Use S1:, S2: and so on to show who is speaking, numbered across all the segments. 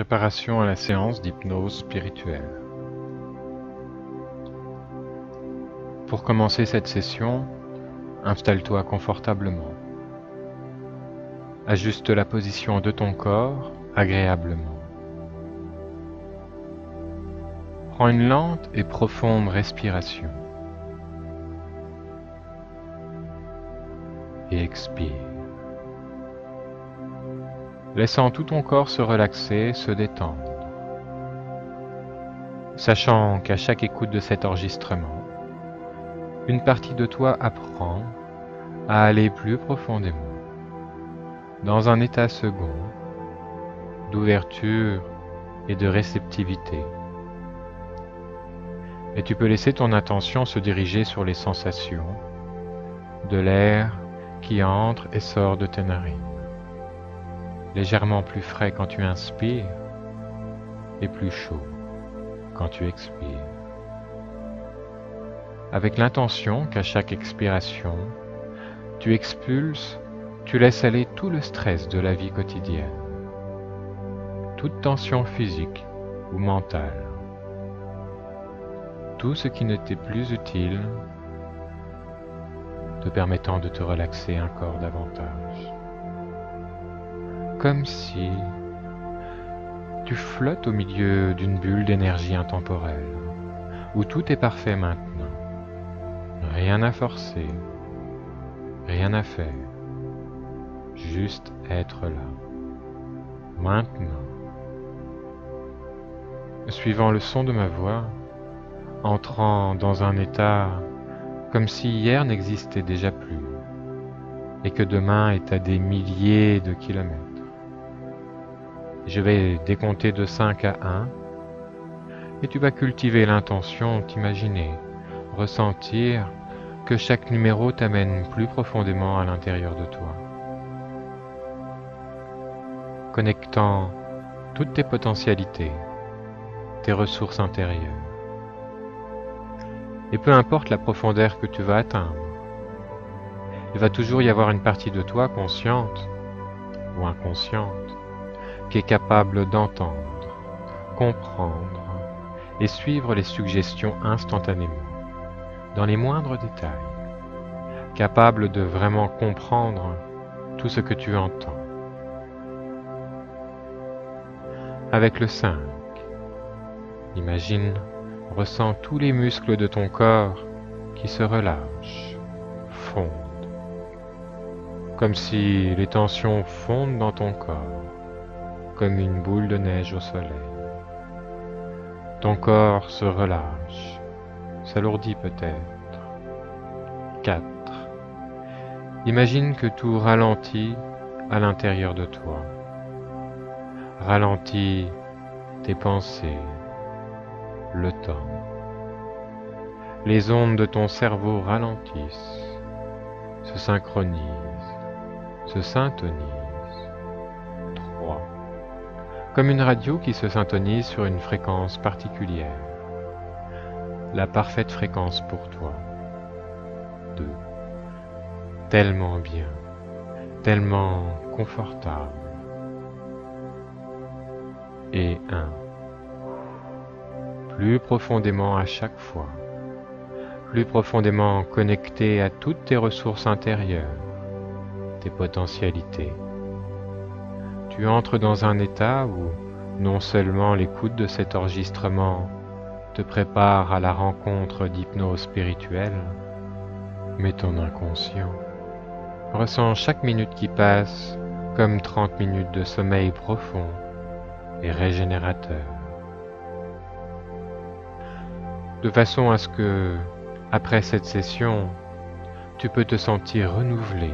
S1: Préparation à la séance d'hypnose spirituelle. Pour commencer cette session, installe-toi confortablement. Ajuste la position de ton corps agréablement. Prends une lente et profonde respiration. Et expire. Laissant tout ton corps se relaxer, se détendre. Sachant qu'à chaque écoute de cet enregistrement, une partie de toi apprend à aller plus profondément, dans un état second, d'ouverture et de réceptivité. Et tu peux laisser ton attention se diriger sur les sensations de l'air qui entre et sort de tes narines. Légèrement plus frais quand tu inspires et plus chaud quand tu expires. Avec l'intention qu'à chaque expiration, tu expulses, tu laisses aller tout le stress de la vie quotidienne, toute tension physique ou mentale, tout ce qui ne t'est plus utile, te permettant de te relaxer encore davantage. Comme si tu flottes au milieu d'une bulle d'énergie intemporelle, où tout est parfait maintenant. Rien à forcer, rien à faire, juste être là, maintenant. Suivant le son de ma voix, entrant dans un état comme si hier n'existait déjà plus, et que demain est à des milliers de kilomètres. Je vais décompter de 5 à 1 et tu vas cultiver l'intention, t'imaginer, ressentir que chaque numéro t'amène plus profondément à l'intérieur de toi. Connectant toutes tes potentialités, tes ressources intérieures. Et peu importe la profondeur que tu vas atteindre, il va toujours y avoir une partie de toi consciente ou inconsciente qui est capable d'entendre, comprendre et suivre les suggestions instantanément, dans les moindres détails, capable de vraiment comprendre tout ce que tu entends. Avec le 5, imagine, ressens tous les muscles de ton corps qui se relâchent, fondent, comme si les tensions fondent dans ton corps, comme une boule de neige au soleil. Ton corps se relâche, s'alourdit peut-être. 4. Imagine que tout ralentit à l'intérieur de toi. Ralentit tes pensées, le temps. Les ondes de ton cerveau ralentissent, se synchronisent, se syntonisent. 3. Comme une radio qui se syntonise sur une fréquence particulière. La parfaite fréquence pour toi. 2. Tellement bien, tellement confortable. Et 1. Plus profondément à chaque fois, plus profondément connecté à toutes tes ressources intérieures, tes potentialités. Tu entres dans un état où non seulement l'écoute de cet enregistrement te prépare à la rencontre d'hypnose spirituelle, mais ton inconscient ressent chaque minute qui passe comme 30 minutes de sommeil profond et régénérateur. De façon à ce que, après cette session, tu peux te sentir renouvelé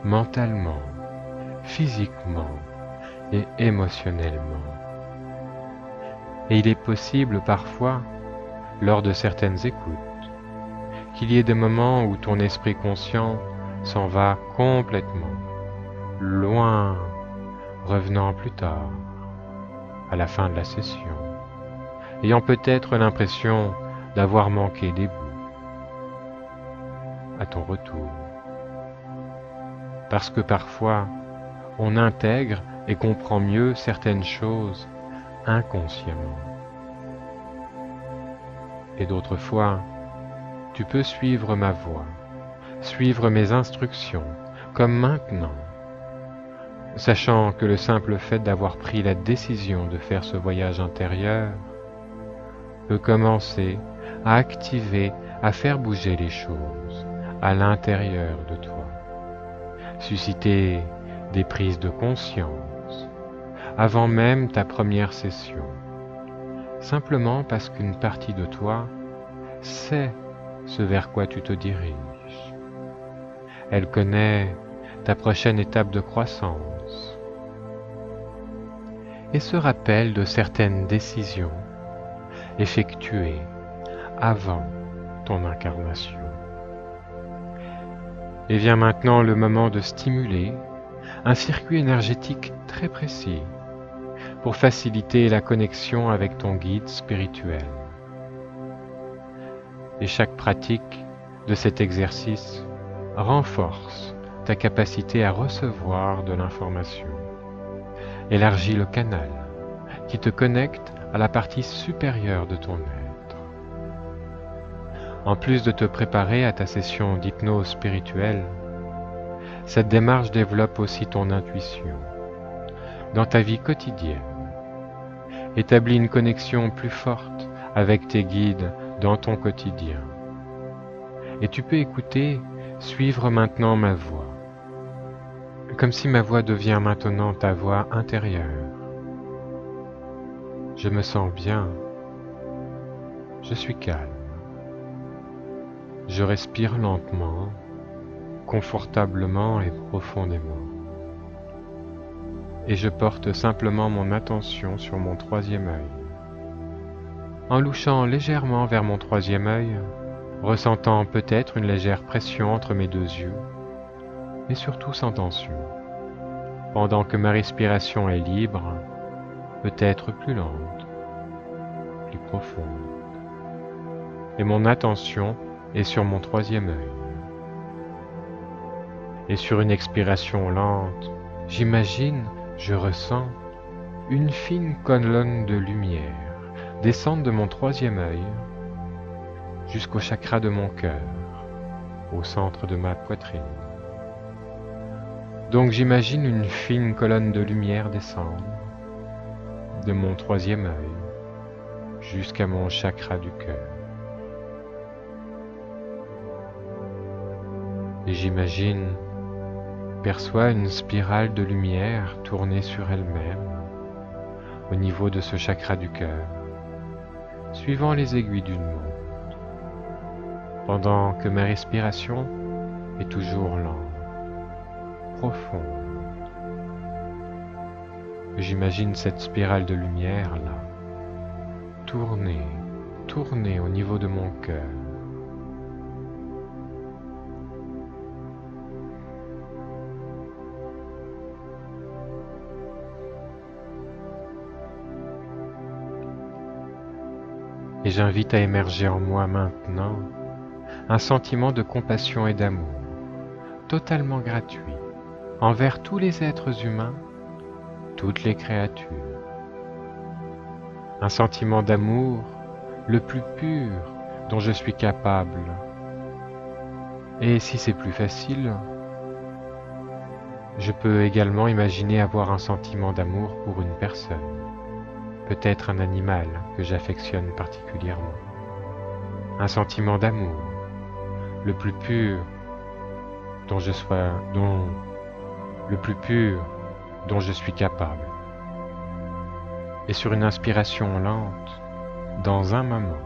S1: mentalement, physiquement et émotionnellement. Et il est possible parfois, lors de certaines écoutes, qu'il y ait des moments où ton esprit conscient s'en va complètement, loin, revenant plus tard, à la fin de la session, ayant peut-être l'impression d'avoir manqué des bouts à ton retour. Parce que parfois, on intègre et comprend mieux certaines choses inconsciemment. Et d'autres fois, tu peux suivre ma voie, suivre mes instructions, comme maintenant, sachant que le simple fait d'avoir pris la décision de faire ce voyage intérieur peut commencer à activer, à faire bouger les choses à l'intérieur de toi, susciter des prises de conscience avant même ta première session, simplement parce qu'une partie de toi sait ce vers quoi tu te diriges. Elle connaît ta prochaine étape de croissance et se rappelle de certaines décisions effectuées avant ton incarnation. Et vient maintenant le moment de stimuler un circuit énergétique très précis pour faciliter la connexion avec ton guide spirituel. Et chaque pratique de cet exercice renforce ta capacité à recevoir de l'information, élargit le canal qui te connecte à la partie supérieure de ton être. En plus de te préparer à ta session d'hypnose spirituelle, cette démarche développe aussi ton intuition dans ta vie quotidienne, établit une connexion plus forte avec tes guides dans ton quotidien. Et tu peux écouter, suivre maintenant ma voix, comme si ma voix devient maintenant ta voix intérieure. Je me sens bien, je suis calme, je respire lentement, confortablement et profondément. Et je porte simplement mon attention sur mon troisième œil. En louchant légèrement vers mon troisième œil, ressentant peut-être une légère pression entre mes deux yeux, mais surtout sans tension, pendant que ma respiration est libre, peut-être plus lente, plus profonde. Et mon attention est sur mon troisième œil. Et sur une expiration lente, j'imagine, je ressens une fine colonne de lumière descendre de mon troisième œil jusqu'au chakra de mon cœur, au centre de ma poitrine. Donc j'imagine une fine colonne de lumière descendre de mon troisième œil jusqu'à mon chakra du cœur. Et j'imagine, perçois une spirale de lumière tournée sur elle-même au niveau de ce chakra du cœur, suivant les aiguilles d'une montre, pendant que ma respiration est toujours lente, profonde. J'imagine cette spirale de lumière là, tourner au niveau de mon cœur. Et j'invite à émerger en moi maintenant un sentiment de compassion et d'amour, totalement gratuit, envers tous les êtres humains, toutes les créatures. Un sentiment d'amour le plus pur dont je suis capable. Et si c'est plus facile, je peux également imaginer avoir un sentiment d'amour pour une personne. Peut-être un animal que j'affectionne particulièrement. Un sentiment d'amour, le plus pur dont je suis capable. Et sur une inspiration lente, dans un moment,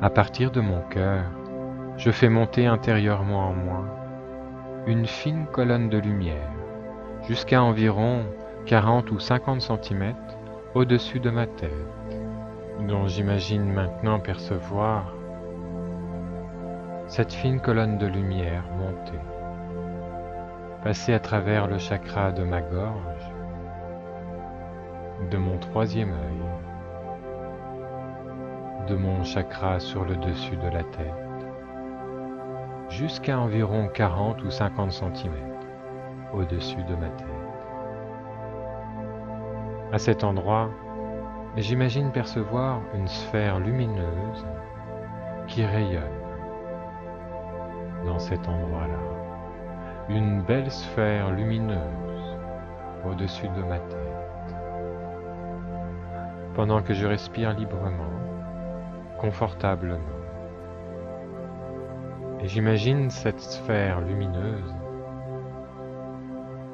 S1: à partir de mon cœur, je fais monter intérieurement en moi une fine colonne de lumière, jusqu'à environ 40 ou 50 cm au-dessus de ma tête, dont j'imagine maintenant percevoir cette fine colonne de lumière monter, passer à travers le chakra de ma gorge, de mon troisième œil, de mon chakra sur le dessus de la tête, jusqu'à environ 40 ou 50 cm au-dessus de ma tête. À cet endroit, Et j'imagine percevoir une sphère lumineuse qui rayonne dans cet endroit-là. Une belle sphère lumineuse au-dessus de ma tête. Pendant que je respire librement, confortablement. Et j'imagine cette sphère lumineuse,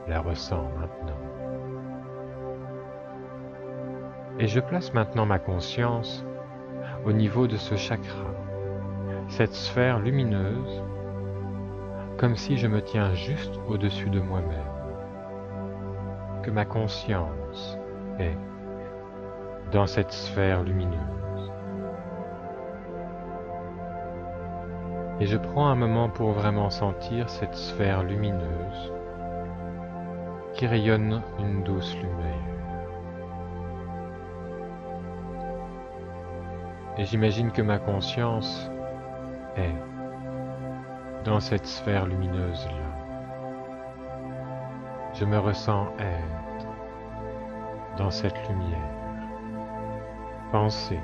S1: la ressens maintenant. Et je place maintenant ma conscience au niveau de ce chakra, cette sphère lumineuse, comme si je me tiens juste au-dessus de moi-même, que ma conscience est dans cette sphère lumineuse. Et je prends un moment pour vraiment sentir cette sphère lumineuse qui rayonne une douce lumière. Et j'imagine que ma conscience est dans cette sphère lumineuse-là. Je me ressens être dans cette lumière, penser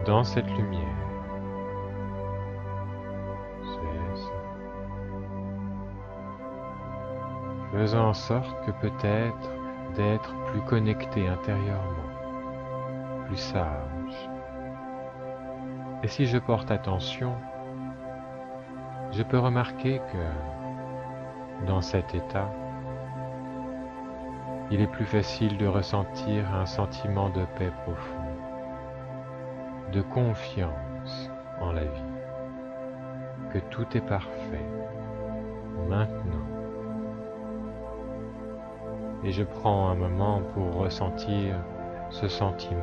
S1: dans cette lumière. C'est ça. Faisant en sorte que peut-être d'être plus connecté intérieurement, plus sage. Et si je porte attention, je peux remarquer que dans cet état, il est plus facile de ressentir un sentiment de paix profond, de confiance en la vie, que tout est parfait maintenant. Et je prends un moment pour ressentir ce sentiment.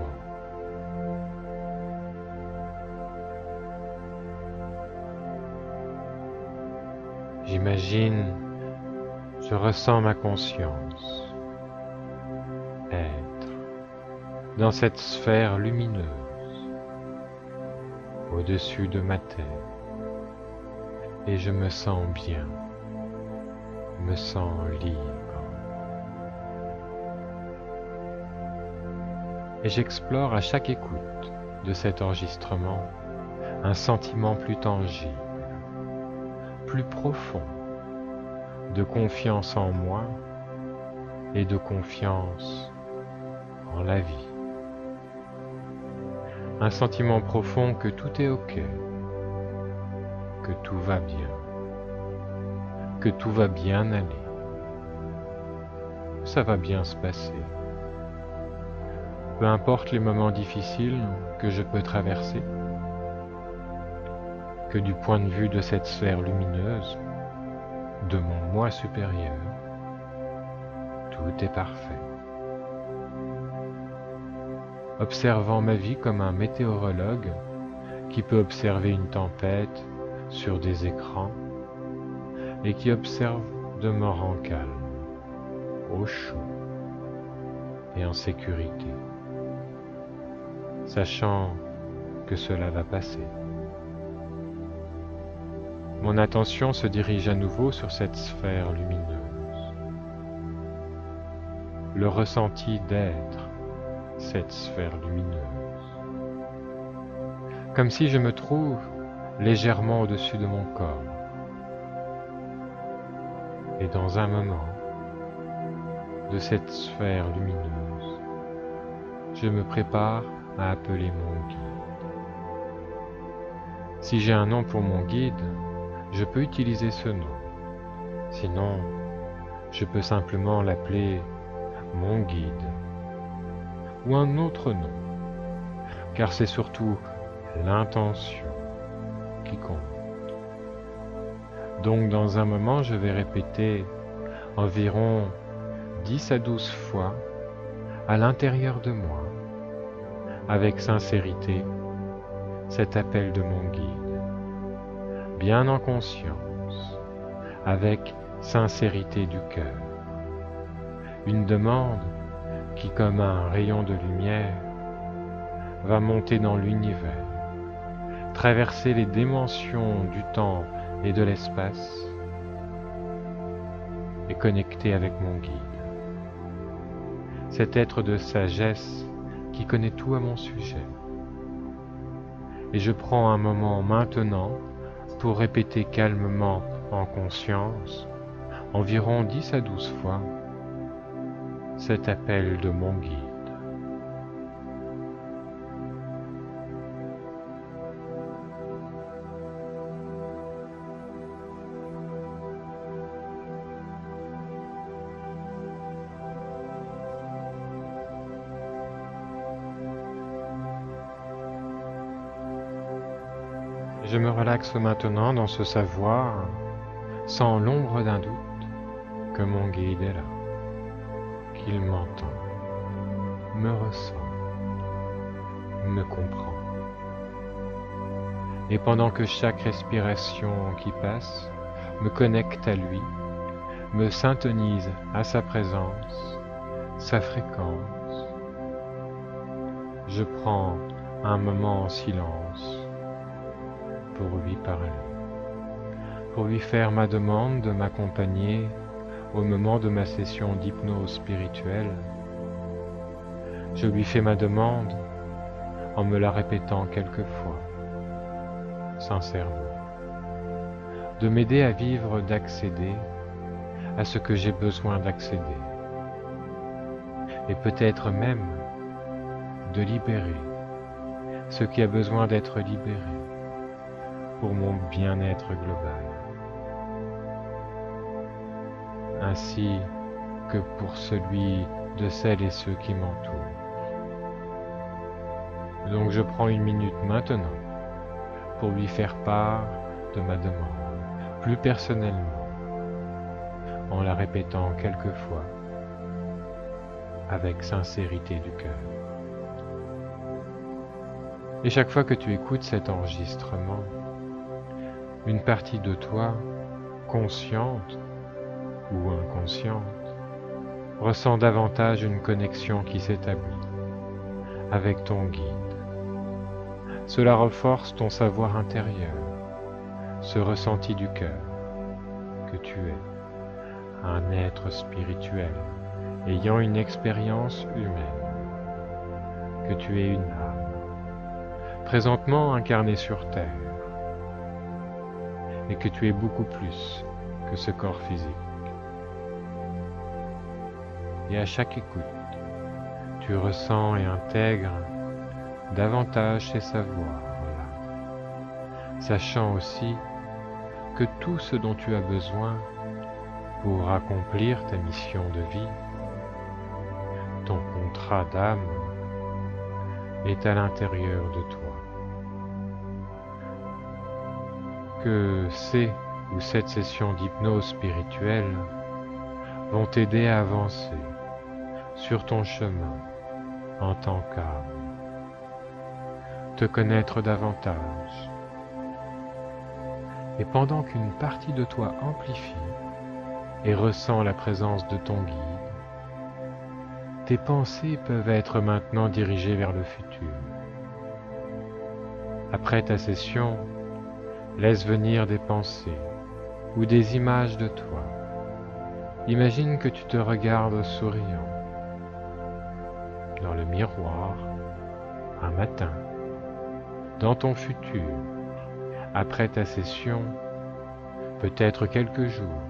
S1: J'imagine, je ressens ma conscience être dans cette sphère lumineuse au-dessus de ma tête et je me sens bien, me sens libre. Et j'explore à chaque écoute de cet enregistrement un sentiment plus tangible, plus profond, de confiance en moi et de confiance en la vie. Un sentiment profond que tout est ok, que tout va bien, que tout va bien aller, ça va bien se passer. Peu importe les moments difficiles que je peux traverser, que du point de vue de cette sphère lumineuse, de mon moi supérieur, tout est parfait. Observant ma vie comme un météorologue qui peut observer une tempête sur des écrans et qui observe demeurant calme, au chaud et en sécurité, sachant que cela va passer. Mon attention se dirige à nouveau sur cette sphère lumineuse. Le ressenti d'être cette sphère lumineuse. Comme si je me trouve légèrement au-dessus de mon corps. Et dans un moment de cette sphère lumineuse, je me prépare à appeler mon guide. Si j'ai un nom pour mon guide, je peux utiliser ce nom. Sinon, je peux simplement l'appeler mon guide ou un autre nom, car c'est surtout l'intention qui compte. Donc dans un moment, je vais répéter environ 10 à 12 fois à l'intérieur de moi, avec sincérité, cet appel de mon guide. Bien en conscience, avec sincérité du cœur. Une demande qui, comme un rayon de lumière, va monter dans l'univers, traverser les dimensions du temps et de l'espace et connecter avec mon guide. Cet être de sagesse qui connaît tout à mon sujet. Et je prends un moment maintenant pour répéter calmement en conscience, environ 10 à 12 fois, cet appel de mon guide. Je me relaxe maintenant dans ce savoir, sans l'ombre d'un doute, que mon guide est là, qu'il m'entend, me ressent, me comprend. Et pendant que chaque respiration qui passe me connecte à lui, me syntonise à sa présence, sa fréquence, je prends un moment en silence pour lui parler, pour lui faire ma demande de m'accompagner au moment de ma session d'hypnose spirituelle. Je lui fais ma demande en me la répétant quelques fois, sincèrement, de m'aider à vivre, d'accéder à ce que j'ai besoin d'accéder, et peut-être même de libérer ce qui a besoin d'être libéré pour mon bien-être global, ainsi que pour celui de celles et ceux qui m'entourent. Donc je prends une minute maintenant pour lui faire part de ma demande, plus personnellement, en la répétant quelques fois, avec sincérité du cœur. Et chaque fois que tu écoutes cet enregistrement, une partie de toi, consciente ou inconsciente, ressent davantage une connexion qui s'établit avec ton guide. Cela renforce ton savoir intérieur, ce ressenti du cœur, que tu es un être spirituel ayant une expérience humaine, que tu es une âme, présentement incarnée sur Terre, et que tu es beaucoup plus que ce corps physique. Et à chaque écoute, tu ressens et intègres davantage ces savoirs-là, sachant aussi que tout ce dont tu as besoin pour accomplir ta mission de vie, ton contrat d'âme, est à l'intérieur de toi. Que ces ou cette session d'hypnose spirituelle vont t'aider à avancer sur ton chemin en tant qu'âme, te connaître davantage. Et pendant qu'une partie de toi amplifie et ressent la présence de ton guide, tes pensées peuvent être maintenant dirigées vers le futur. Après ta session, laisse venir des pensées ou des images de toi. Imagine que tu te regardes souriant dans le miroir un matin, dans ton futur, après ta session, peut-être quelques jours,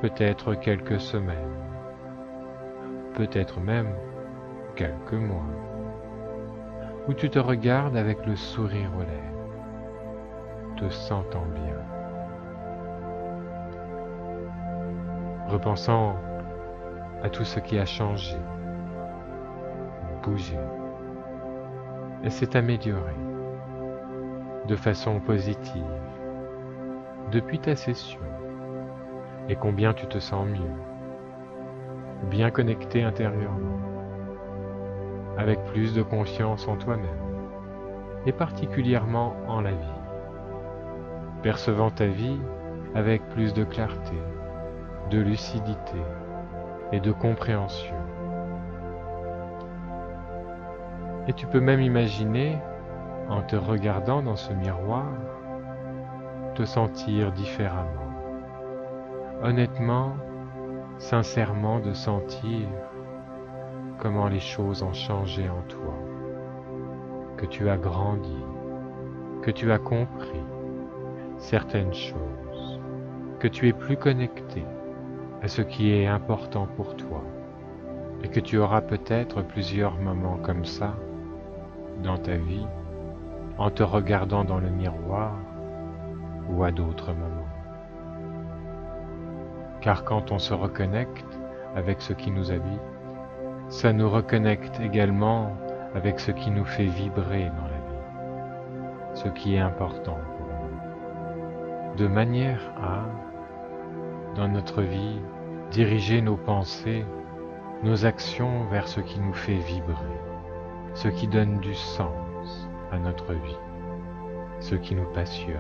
S1: peut-être quelques semaines, peut-être même quelques mois, où tu te regardes avec le sourire aux lèvres, te sentant bien, repensant à tout ce qui a changé, bougé, et s'est amélioré de façon positive depuis ta session, et combien tu te sens mieux, bien connecté intérieurement, avec plus de confiance en toi-même, et particulièrement en la vie, percevant ta vie avec plus de clarté, de lucidité et de compréhension. Et tu peux même imaginer, en te regardant dans ce miroir, te sentir différemment. Honnêtement, sincèrement de sentir comment les choses ont changé en toi, que tu as grandi, que tu as compris certaines choses, que tu es plus connecté à ce qui est important pour toi, et que tu auras peut-être plusieurs moments comme ça dans ta vie, en te regardant dans le miroir ou à d'autres moments. Car quand on se reconnecte avec ce qui nous habite, ça nous reconnecte également avec ce qui nous fait vibrer dans la vie, ce qui est important pour nous, de manière à, dans notre vie, diriger nos pensées, nos actions vers ce qui nous fait vibrer, ce qui donne du sens à notre vie, ce qui nous passionne.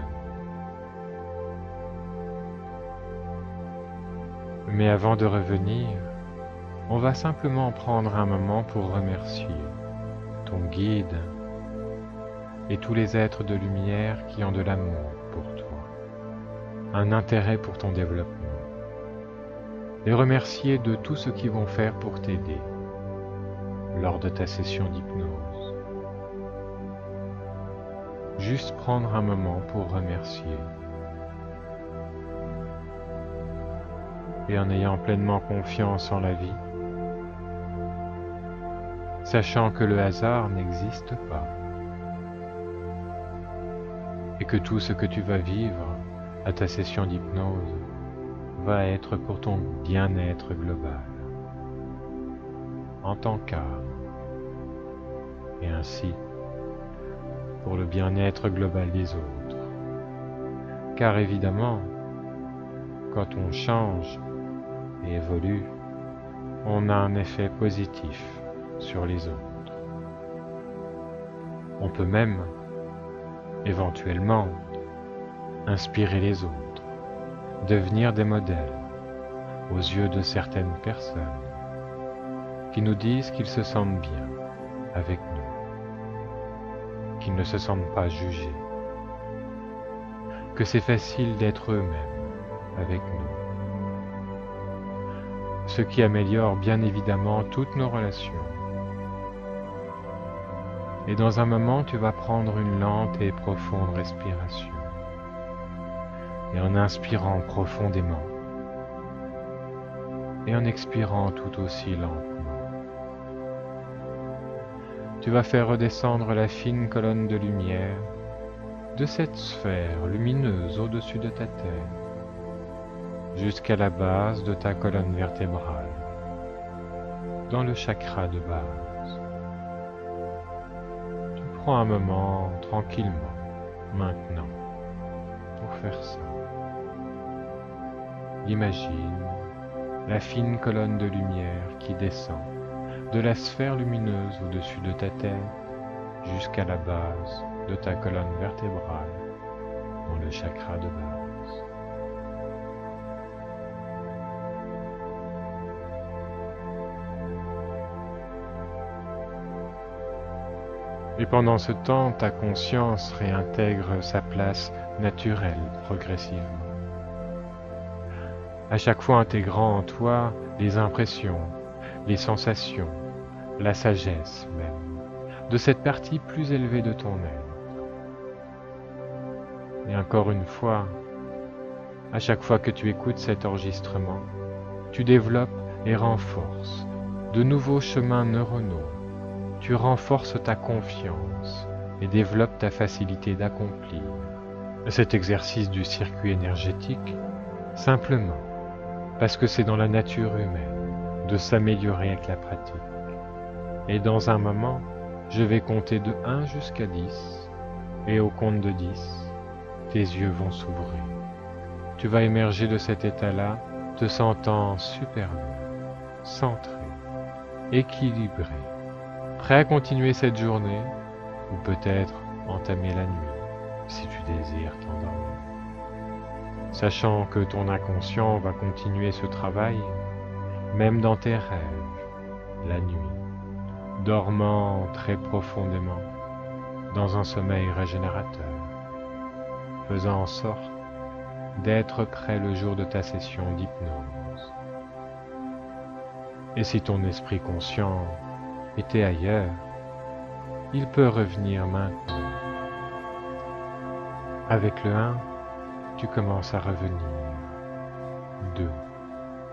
S1: Mais avant de revenir, on va simplement prendre un moment pour remercier ton guide et tous les êtres de lumière qui ont de l'amour pour toi, un intérêt pour ton développement. Les remercier de tout ce qu'ils vont faire pour t'aider lors de ta session d'hypnose. Juste prendre un moment pour remercier. Et en ayant pleinement confiance en la vie, sachant que le hasard n'existe pas et que tout ce que tu vas vivre à ta session d'hypnose va être pour ton bien-être global, en tant qu'âme, et ainsi pour le bien-être global des autres. Car évidemment, quand on change et évolue, on a un effet positif sur les autres. On peut même, éventuellement, inspirer les autres, devenir des modèles aux yeux de certaines personnes qui nous disent qu'ils se sentent bien avec nous, qu'ils ne se sentent pas jugés, que c'est facile d'être eux-mêmes avec nous, ce qui améliore bien évidemment toutes nos relations. Et dans un moment, tu vas prendre une lente et profonde respiration. Et en inspirant profondément, et en expirant tout aussi lentement, tu vas faire redescendre la fine colonne de lumière de cette sphère lumineuse au-dessus de ta tête, jusqu'à la base de ta colonne vertébrale, dans le chakra de base. Tu prends un moment tranquillement, maintenant, pour faire ça. Imagine la fine colonne de lumière qui descend de la sphère lumineuse au-dessus de ta tête jusqu'à la base de ta colonne vertébrale dans le chakra de base. Et pendant ce temps, ta conscience réintègre sa place naturelle progressivement. À chaque fois intégrant en toi les impressions, les sensations, la sagesse même, de cette partie plus élevée de ton être. Et encore une fois, à chaque fois que tu écoutes cet enregistrement, tu développes et renforces de nouveaux chemins neuronaux. Tu renforces ta confiance et développes ta facilité d'accomplir cet exercice du circuit énergétique simplement parce que c'est dans la nature humaine de s'améliorer avec la pratique. Et dans un moment, je vais compter de 1 jusqu'à 10, et au compte de 10, tes yeux vont s'ouvrir. Tu vas émerger de cet état-là, te sentant super bien, centré, équilibré, prêt à continuer cette journée, ou peut-être entamer la nuit, si tu désires t'endormir. Sachant que ton inconscient va continuer ce travail, même dans tes rêves, la nuit, dormant très profondément, dans un sommeil régénérateur, faisant en sorte d'être prêt le jour de ta session d'hypnose. Et si ton esprit conscient était ailleurs, il peut revenir maintenant. Avec le 1, tu commences à revenir. 2.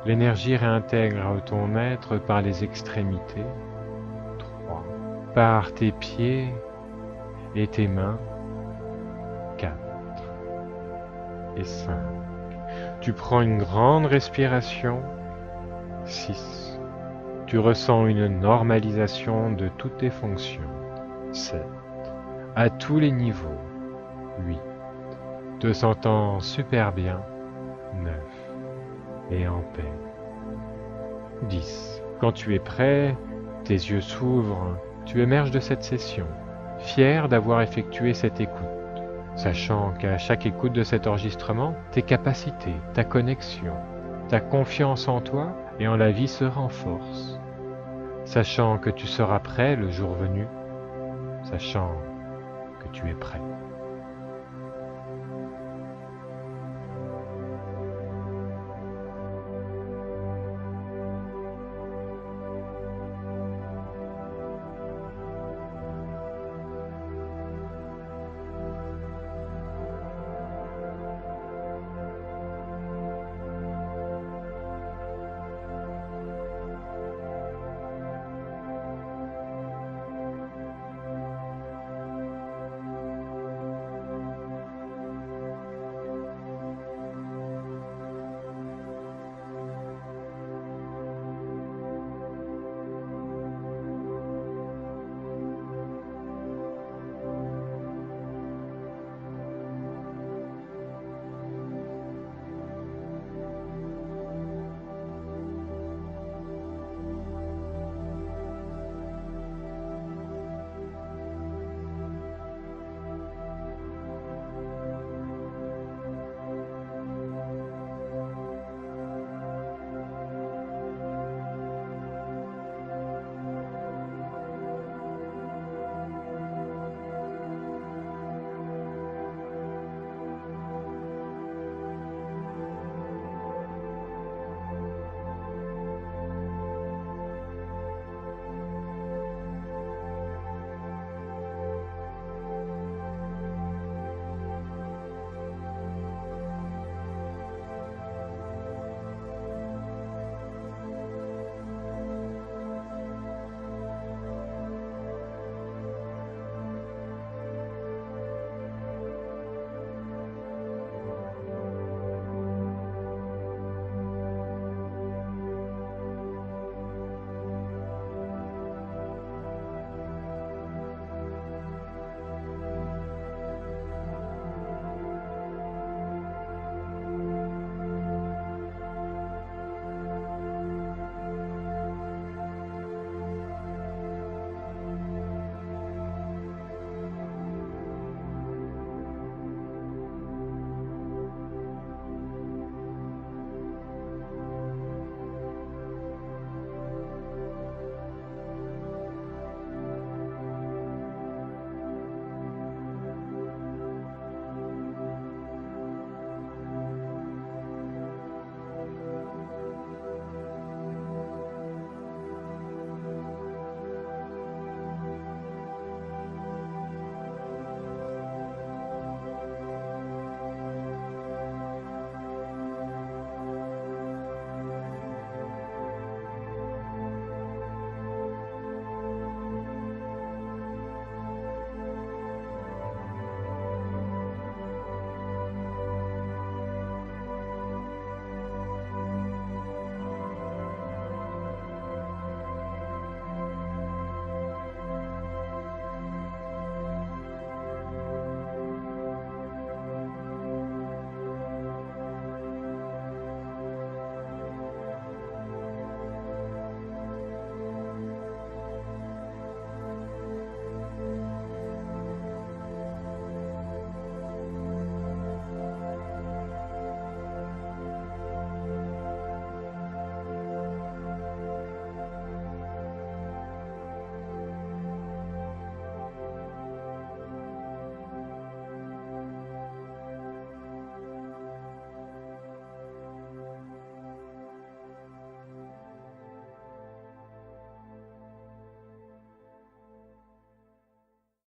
S1: L'énergie réintègre ton être par les extrémités. 3. Par tes pieds et tes mains. 4. Et 5. Tu prends une grande respiration. 6. Tu ressens une normalisation de toutes tes fonctions. 7. À tous les niveaux. 8. Te sentant super bien. 9. Et en paix. 10. Quand tu es prêt, tes yeux s'ouvrent, tu émerges de cette session, fier d'avoir effectué cette écoute, sachant qu'à chaque écoute de cet enregistrement, tes capacités, ta connexion, ta confiance en toi et en la vie se renforcent, sachant que tu seras prêt le jour venu, sachant que tu es prêt.